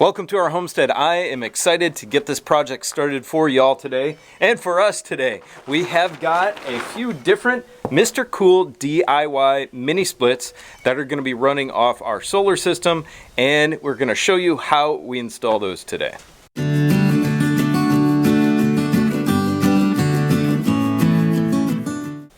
Welcome to our homestead. I am excited to get this project started for y'all today and for us today. We have got a few different MrCool DIY mini splits that are going to be running off our solar system, and we're going to show you how we install those today.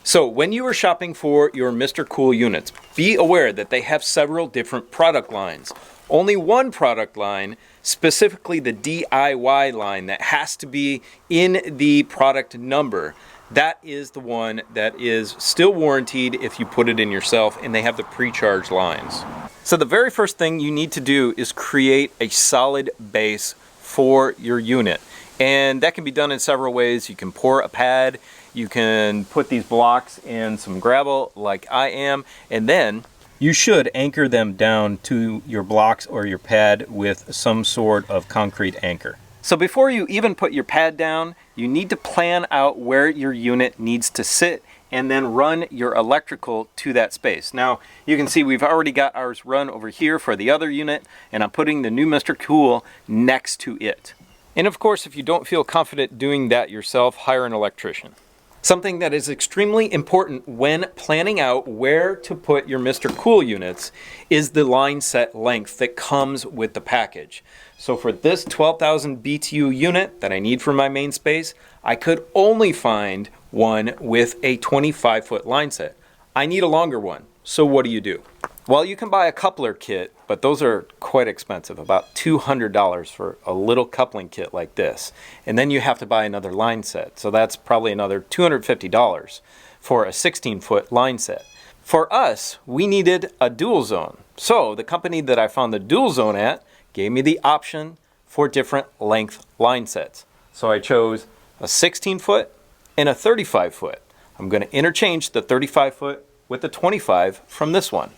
So when you are shopping for your MrCool units, be aware that they have several different product lines. Only one product line, specifically the DIY line, that has to be in the product number. That is the one that is still warranted if you put it in yourself, and they have the pre-charge lines. So the very first thing you need to do is create a solid base for your unit. And that can be done in several ways. You can pour a pad, you can put these blocks in some gravel like I am, and then you should anchor them down to your blocks or your pad with some sort of concrete anchor. So before you even put your pad down, you need to plan out where your unit needs to sit and then run your electrical to that space. Now, you can see we've already got ours run over here for the other unit, and I'm putting the new MrCool next to it. And of course, if you don't feel confident doing that yourself, hire an electrician. Something that is extremely important when planning out where to put your MrCool units is the line set length that comes with the package. So for this 12,000 BTU unit that I need for my main space, I could only find one with a 25-foot line set. I need a longer one. So what do? Well, you can buy a coupler kit, but those are quite expensive, about $200 for a little coupling kit like this. And then you have to buy another line set. So that's probably another $250 for a 16-foot line set. For us, we needed a dual zone. So the company that I found the dual zone at gave me the option for different length line sets. So I chose a 16-foot and a 35-foot. I'm going to interchange the 35-foot with the 25 from this one.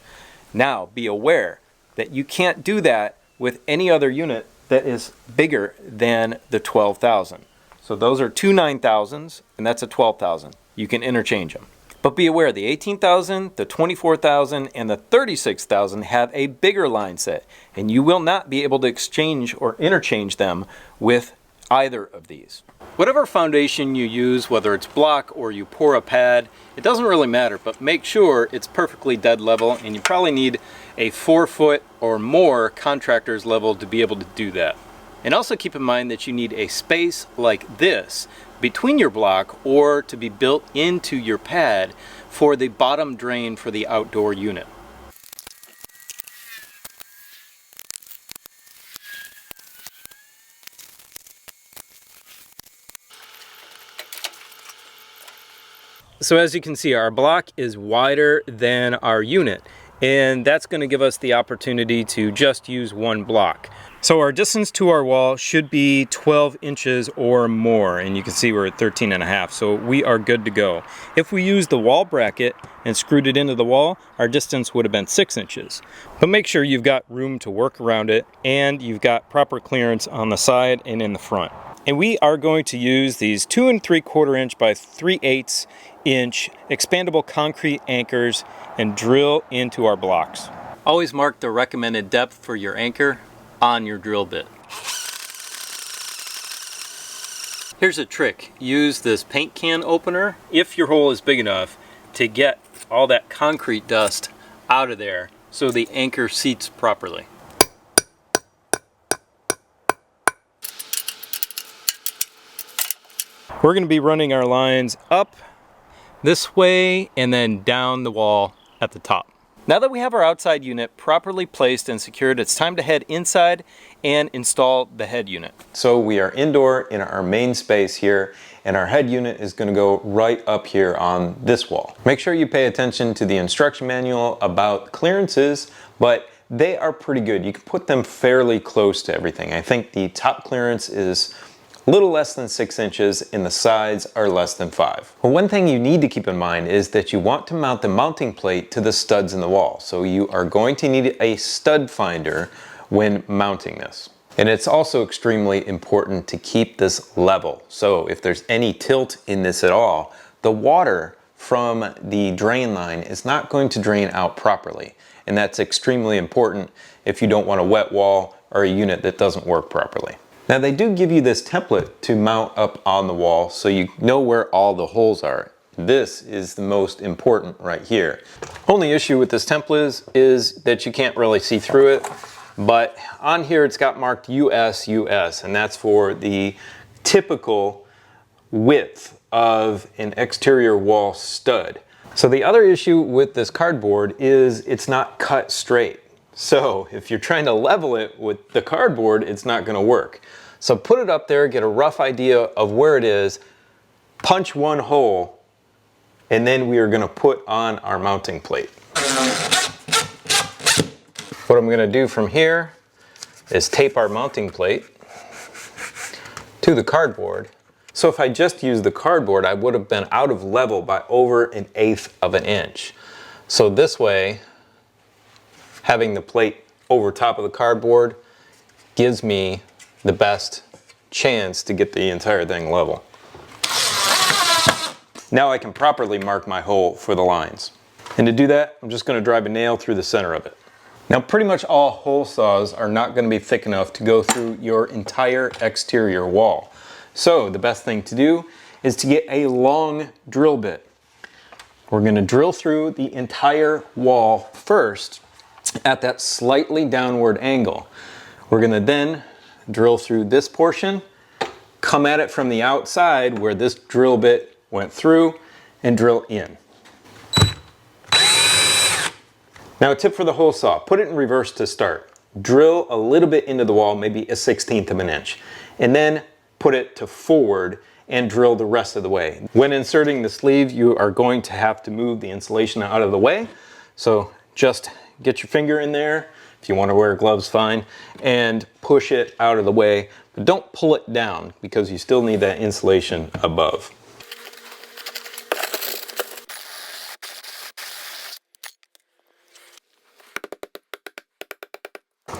Now, be aware that you can't do that with any other unit that is bigger than the 12,000. So those are two 9,000s, and that's a 12,000. You can interchange them. But be aware, the 18,000, the 24,000, and the 36,000 have a bigger line set, and you will not be able to exchange or interchange them with either of these. Whatever foundation you use, whether it's block or you pour a pad, it doesn't really matter, but make sure it's perfectly dead level, and you probably need a 4-foot or more contractor's level to be able to do that. And also keep in mind that you need a space like this between your block or to be built into your pad for the bottom drain for the outdoor unit. So as you can see, our block is wider than our unit, and that's going to give us the opportunity to just use one block. So our distance to our wall should be 12 inches or more, and you can see we're at 13.5, so we are good to go. If we used the wall bracket and screwed it into the wall, our distance would have been 6 inches. But make sure you've got room to work around it, and you've got proper clearance on the side and in the front. And we are going to use these 2 3/4 inch by 3/8 inch expandable concrete anchors and drill into our blocks. Always mark the recommended depth for your anchor on your drill bit. Here's a trick. Use this paint can opener, if your hole is big enough, to get all that concrete dust out of there so the anchor seats properly. We're going to be running our lines up this way and then down the wall at the top. Now that we have our outside unit properly placed and secured, it's time to head inside and install the head unit. So we are indoor in our main space here, and our head unit is going to go right up here on this wall. Make sure you pay attention to the instruction manual about clearances, but they are pretty good. You can put them fairly close to everything. I think the top clearance is a little less than 6 inches, and the sides are less than 5. Well, one thing you need to keep in mind is that you want to mount the mounting plate to the studs in the wall. So you are going to need a stud finder when mounting this. And it's also extremely important to keep this level. So if there's any tilt in this at all, the water from the drain line is not going to drain out properly. And that's extremely important if you don't want a wet wall or a unit that doesn't work properly. Now they do give you this template to mount up on the wall so you know where all the holes are. This is the most important right here. Only issue with this template is that you can't really see through it, but on here it's got marked US, US, and that's for the typical width of an exterior wall stud. So the other issue with this cardboard is it's not cut straight. So if you're trying to level it with the cardboard, it's not going to work. So put it up there, get a rough idea of where it is, punch one hole, and then we are going to put on our mounting plate. What I'm going to do from here is tape our mounting plate to the cardboard. So if I just used the cardboard, I would have been out of level by over 1/8 of an inch. So this way, having the plate over top of the cardboard gives me the best chance to get the entire thing level. Now I can properly mark my hole for the lines. And to do that, I'm just going to drive a nail through the center of it. Now pretty much all hole saws are not going to be thick enough to go through your entire exterior wall. So the best thing to do is to get a long drill bit. We're going to drill through the entire wall first at that slightly downward angle. We're going to then drill through this portion, come at it from the outside where this drill bit went through, and drill in. Now a tip for the hole saw, put it in reverse to start. Drill a little bit into the wall, maybe 1/16 of an inch, and then put it to forward and drill the rest of the way. When inserting the sleeve, you are going to have to move the insulation out of the way. So just get your finger in there, if you want to wear gloves, fine, and push it out of the way, but don't pull it down because you still need that insulation above.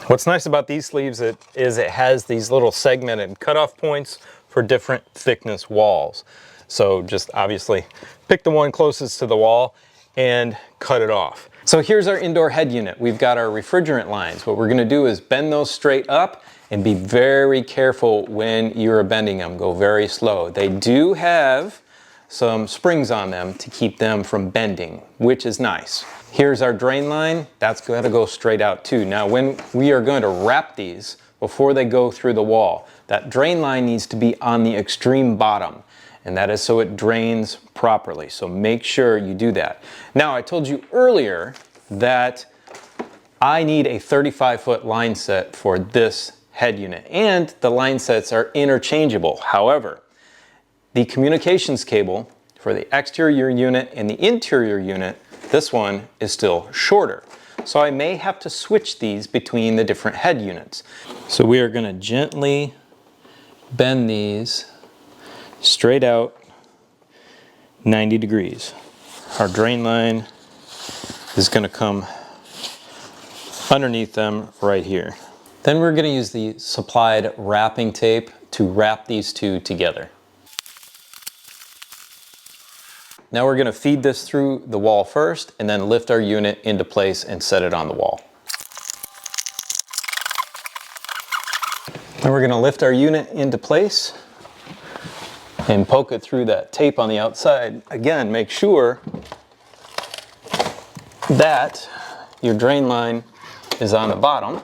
What's nice about these sleeves is it has these little segmented cutoff points for different thickness walls. So just obviously pick the one closest to the wall and cut it off. So here's our indoor head unit. We've got our refrigerant lines. What we're going to do is bend those straight up and be very careful when you're bending them. Go very slow. They do have some springs on them to keep them from bending, which is nice. Here's our drain line. That's got to go straight out too. Now when we are going to wrap these before they go through the wall, that drain line needs to be on the extreme bottom, and that is so it drains properly. So make sure you do that. Now I told you earlier that I need a 35-foot line set for this head unit, and the line sets are interchangeable. However, the communications cable for the exterior unit and the interior unit, this one is still shorter. So I may have to switch these between the different head units. So we are going to gently bend these straight out 90 degrees. Our drain line is going to come underneath them right here. Then we're going to use the supplied wrapping tape to wrap these two together. Now we're going to feed this through the wall first and then lift our unit into place and set it on the wall. Now we're going to lift our unit into place and poke it through that tape on the outside. Again, make sure that your drain line is on the bottom.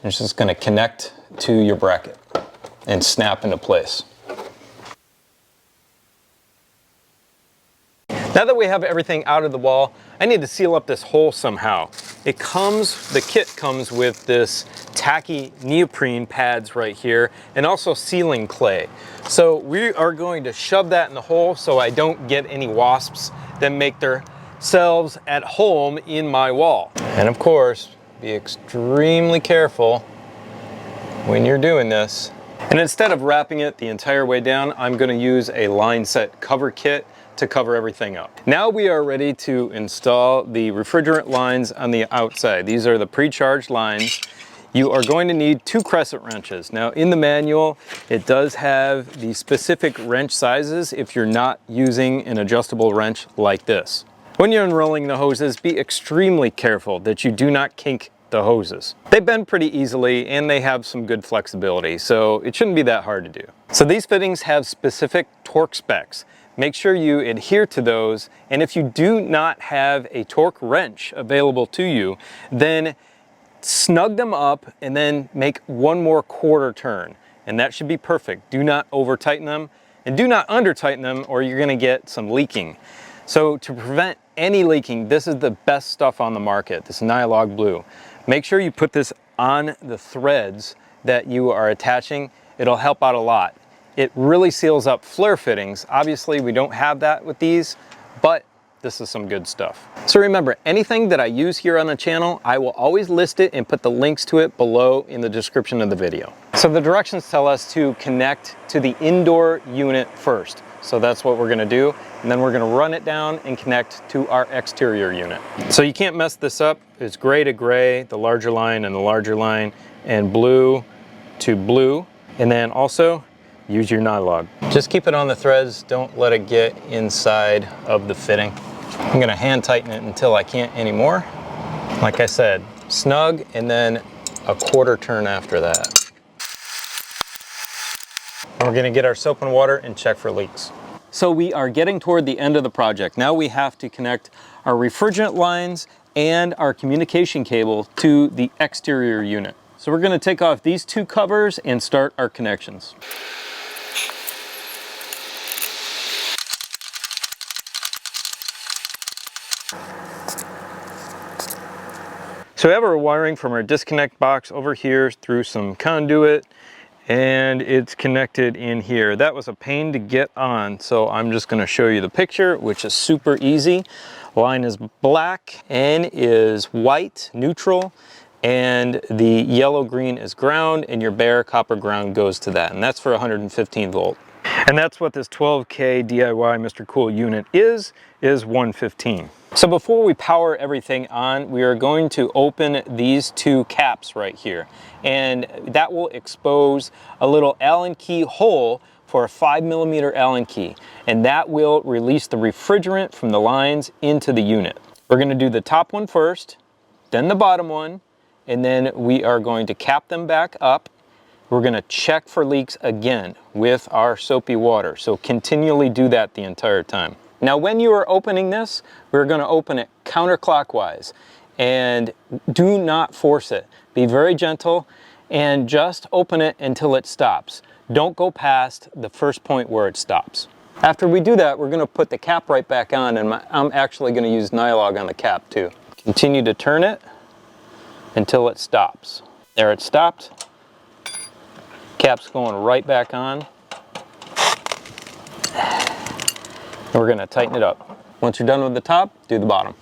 It's just going to connect to your bracket and snap into place. Now that we have everything out of the wall, I need to seal up this hole somehow. The kit comes with this tacky neoprene pads right here and also sealing clay. So we are going to shove that in the hole so I don't get any wasps that make themselves at home in my wall. And of course, be extremely careful when you're doing this. And instead of wrapping it the entire way down, I'm going to use a line set cover kit to cover everything up. Now we are ready to install the refrigerant lines on the outside. These are the pre-charged lines. You are going to need 2 crescent wrenches. Now in the manual, it does have the specific wrench sizes if you're not using an adjustable wrench like this. When you're unrolling the hoses, be extremely careful that you do not kink the hoses. They bend pretty easily and they have some good flexibility, so it shouldn't be that hard to do. So these fittings have specific torque specs. Make sure you adhere to those, and if you do not have a torque wrench available to you, then snug them up and then make one more quarter turn, and that should be perfect. Do not over tighten them and do not under tighten them, or you're going to get some leaking. So to prevent any leaking, this is the best stuff on the market, this Nylog Blue. Make sure you put this on the threads that you are attaching. It'll help out a lot. It really seals up flare fittings. Obviously we don't have that with these, but this is some good stuff. So remember, anything that I use here on the channel, I will always list it and put the links to it below in the description of the video. So the directions tell us to connect to the indoor unit first. So that's what we're gonna do. And then we're gonna run it down and connect to our exterior unit. So you can't mess this up. It's gray to gray, the larger line and the larger line, and blue to blue. And then also, use your Nylog. Just keep it on the threads. Don't let it get inside of the fitting. I'm gonna hand tighten it until I can't anymore. Like I said, snug and then a quarter turn after that. And we're gonna get our soap and water and check for leaks. So we are getting toward the end of the project. Now we have to connect our refrigerant lines and our communication cable to the exterior unit. So we're gonna take off these two covers and start our connections. So we have our wiring from our disconnect box over here through some conduit, and it's connected in here. That was a pain to get on, so I'm just gonna show you the picture, which is super easy. Line is black, N is white, neutral, and the yellow-green is ground, and your bare copper ground goes to that, and that's for 115 volt. And that's what this 12K DIY MrCool unit is 115. So before we power everything on, we are going to open these two caps right here. And that will expose a little Allen key hole for a 5mm Allen key. And that will release the refrigerant from the lines into the unit. We're gonna do the top one first, then the bottom one, and then we are going to cap them back up. We're gonna check for leaks again with our soapy water. So continually do that the entire time. Now when you are opening this, we're gonna open it counterclockwise, and do not force it. Be very gentle and just open it until it stops. Don't go past the first point where it stops. After we do that, we're gonna put the cap right back on, and I'm actually gonna use Nylog on the cap too. Continue to turn it until it stops. There, it stopped. Cap's going right back on. And we're gonna tighten it up. Once you're done with the top, do the bottom.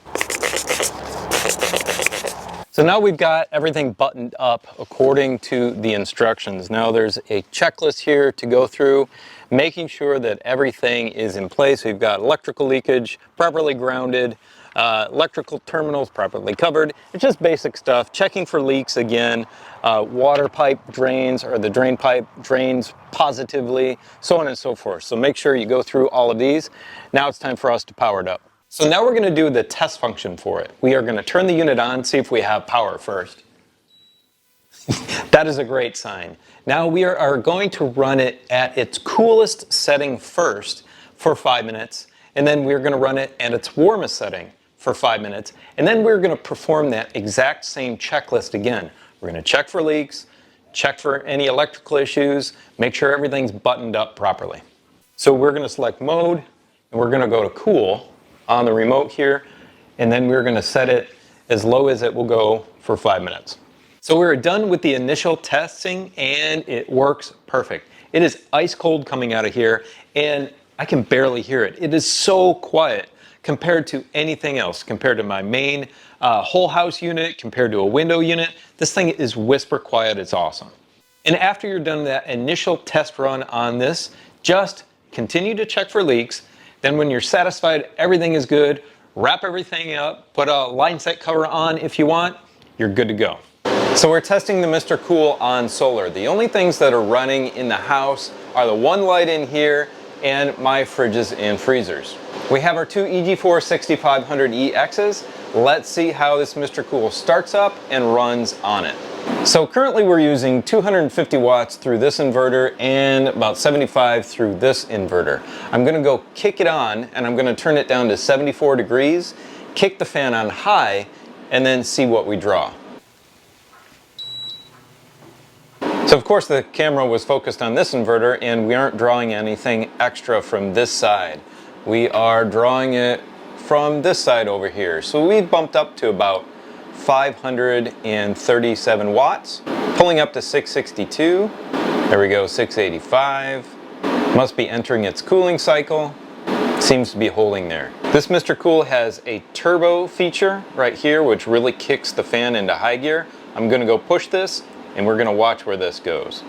So now we've got everything buttoned up according to the instructions. Now there's a checklist here to go through, making sure that everything is in place. We've got electrical leakage properly grounded, electrical terminals properly covered. It's just basic stuff. Checking for leaks again, water pipe drains, or the drain pipe drains positively, so on and so forth. So make sure you go through all of these. Now it's time for us to power it up. So now we're going to do the test function for it. We are going to turn the unit on, see if we have power first. That is a great sign. Now we are going to run it at its coolest setting first for 5 minutes, and then we're going to run it at its warmest setting for 5 minutes, and then we're going to perform that exact same checklist again. We're going to check for leaks, check for any electrical issues, make sure everything's buttoned up properly. So we're going to select mode, and we're going to go to cool on the remote here, and then we're going to set it as low as it will go for 5 minutes. So we're done with the initial testing, and it works perfect. It is ice cold coming out of here, and I can barely hear it. It is so quiet compared to anything else, compared to my main whole house unit, compared to a window unit. This thing is whisper quiet. It's awesome. And after you're done that initial test run on this, just continue to check for leaks. Then when you're satisfied everything is good, wrap everything up, put a line set cover on if you want, you're good to go. So we're testing the MrCool on solar. The only things that are running in the house are the one light in here and my fridges and freezers. We have our two EG4 6500EXs. Let's see how this MrCool starts up and runs on it. So currently we're using 250 watts through this inverter and about 75 through this inverter. I'm gonna go kick it on and I'm gonna turn it down to 74 degrees, kick the fan on high, and then see what we draw. So of course the camera was focused on this inverter and we aren't drawing anything extra from this side. We are drawing it from this side over here. So we bumped up to about 537 watts, pulling up to 662. There we go, 685. Must be entering its cooling cycle. Seems to be holding there. This MrCool has a turbo feature right here, which really kicks the fan into high gear. I'm gonna go push this and we're gonna watch where this goes.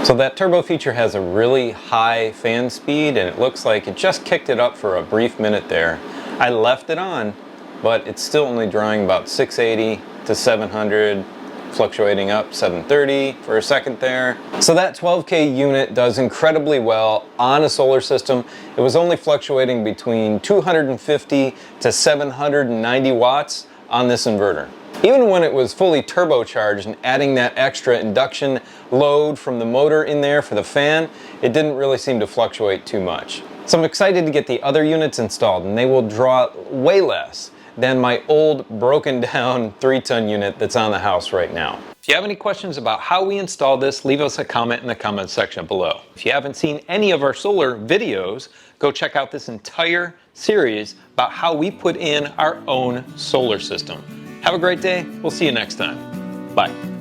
So that turbo feature has a really high fan speed and it looks like it just kicked it up for a brief minute there. I left it on, but it's still only drawing about 680 to 700, fluctuating up 730 for a second there. So that 12K unit does incredibly well on a solar system. It was only fluctuating between 250 to 790 watts on this inverter. Even when it was fully turbocharged and adding that extra induction load from the motor in there for the fan, it didn't really seem to fluctuate too much. So I'm excited to get the other units installed and they will draw way less than my old broken down 3-ton unit that's on the house right now. If you have any questions about how we installed this, leave us a comment in the comment section below. If you haven't seen any of our solar videos, go check out this entire series about how we put in our own solar system. Have a great day. We'll see you next time. Bye.